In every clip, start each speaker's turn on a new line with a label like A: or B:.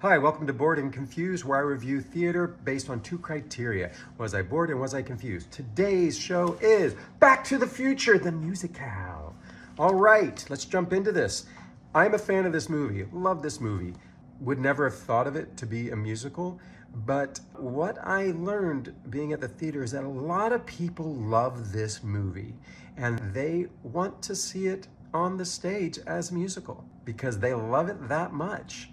A: Hi, welcome to Bored and Confused, where I review theater based on two criteria. Was I bored and was I confused? Today's show is Back to the Future, the musical. All right, let's jump into this. I'm a fan of this movie, love this movie. Would never have thought of it to be a musical, but what I learned being at the theater is that a lot of people love this movie and they want to see it on the stage as a musical because they love it that much.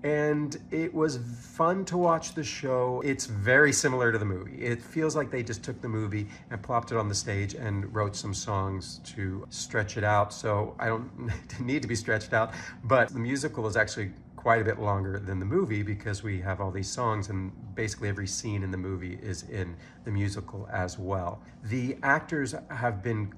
A: And it was fun to watch the show. It's very similar to the movie. It feels like they just took the movie and plopped it on the stage and wrote some songs to stretch it out. So I don't need to be stretched out, but the musical is actually quite a bit longer than the movie because we have all these songs and basically every scene in the movie is in the musical as well. The actors have been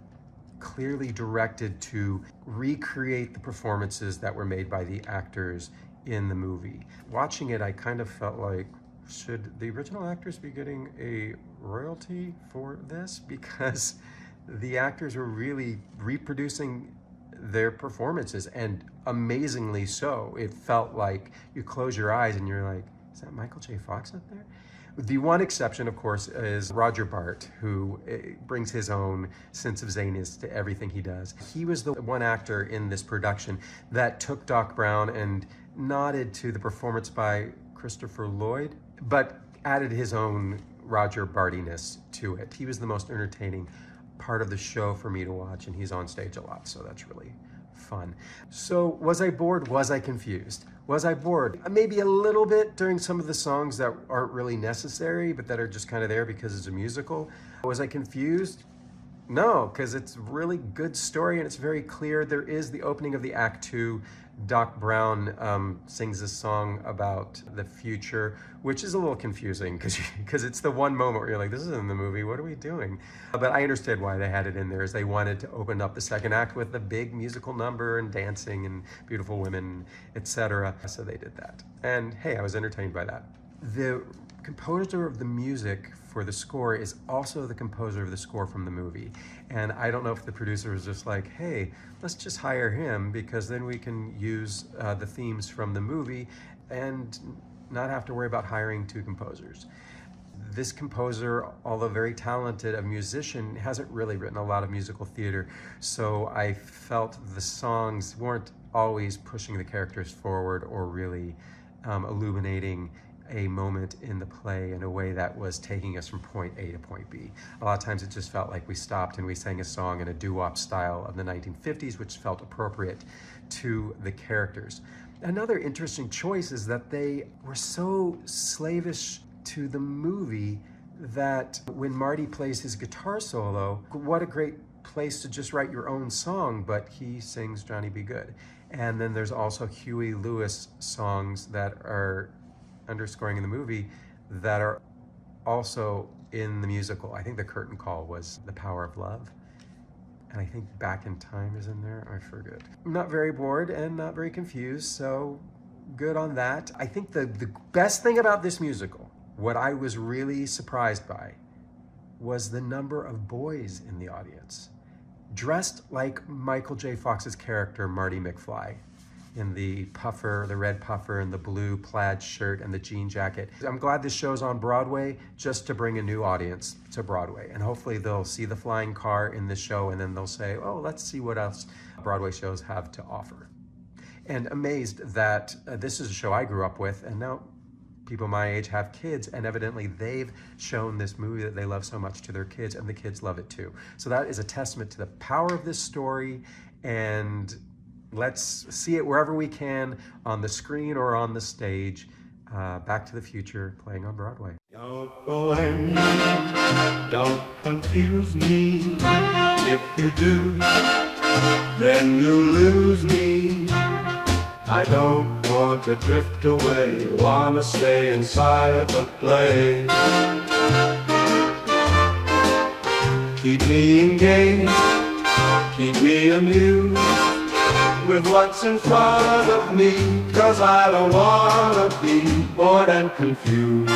A: clearly directed to recreate the performances that were made by the actors in the movie. Watching it, I kind of felt like, should the original actors be getting a royalty for this? Because the actors were really reproducing their performances, and amazingly so. It felt like you close your eyes and you're like, is that Michael J. Fox up there? The one exception, of course, is Roger Bart, who brings his own sense of zaniness to everything he does. He was the one actor in this production that took Doc Brown and nodded to the performance by Christopher Lloyd, but added his own Roger Bartiness to it. He was the most entertaining part of the show for me to watch, and he's on stage a lot, so that's really fun. So was I bored? Was I confused? Was I bored? Maybe a little bit during some of the songs that aren't really necessary, but that are just kind of there because it's a musical. Was I confused? No, because it's a really good story and it's very clear. There is the opening of the Act 2. Doc Brown sings a song about the future, which is a little confusing because it's the one moment where you're like, this isn't in the movie, what are we doing? But I understand why they had it in there, is they wanted to open up the second act with a big musical number and dancing and beautiful women, etc. So they did that. And hey, I was entertained by that. The composer of the music for the score is also the composer of the score from the movie. And I don't know if the producer was just like, hey, let's just hire him because then we can use the themes from the movie and not have to worry about hiring two composers. This composer, although very talented, a musician, hasn't really written a lot of musical theater. So I felt the songs weren't always pushing the characters forward or really illuminating a moment in the play in a way that was taking us from point A to point B. A lot of times it just felt like we stopped and we sang a song in a doo-wop style of the 1950s, which felt appropriate to the characters. Another interesting choice is that they were so slavish to the movie that when Marty plays his guitar solo, what a great place to just write your own song, but he sings Johnny Be Good. And then there's also Huey Lewis songs that are underscoring in the movie that are also in the musical. I think the curtain call was The Power of Love. And I think Back in Time is in there, I forget. I'm not very bored and not very confused, so good on that. I think the best thing about this musical, what I was really surprised by, was the number of boys in the audience, dressed like Michael J. Fox's character, Marty McFly, in the puffer, the red puffer and the blue plaid shirt and the jean jacket. I'm glad this show's on Broadway just to bring a new audience to Broadway. And hopefully they'll see the flying car in this show and then they'll say, oh, let's see what else Broadway shows have to offer. And amazed that this is a show I grew up with, and now people my age have kids, and evidently they've shown this movie that they love so much to their kids, and the kids love it too. So that is a testament to the power of this story, and let's see it wherever we can, on the screen or on the stage. Back to the Future, playing on Broadway.
B: Don't go in, don't confuse me. If you do, then you lose me. I don't want to drift away, wanna stay inside the play. Keep me engaged, keep me amused with what's in front of me, 'cause I don't wanna be bored and confused.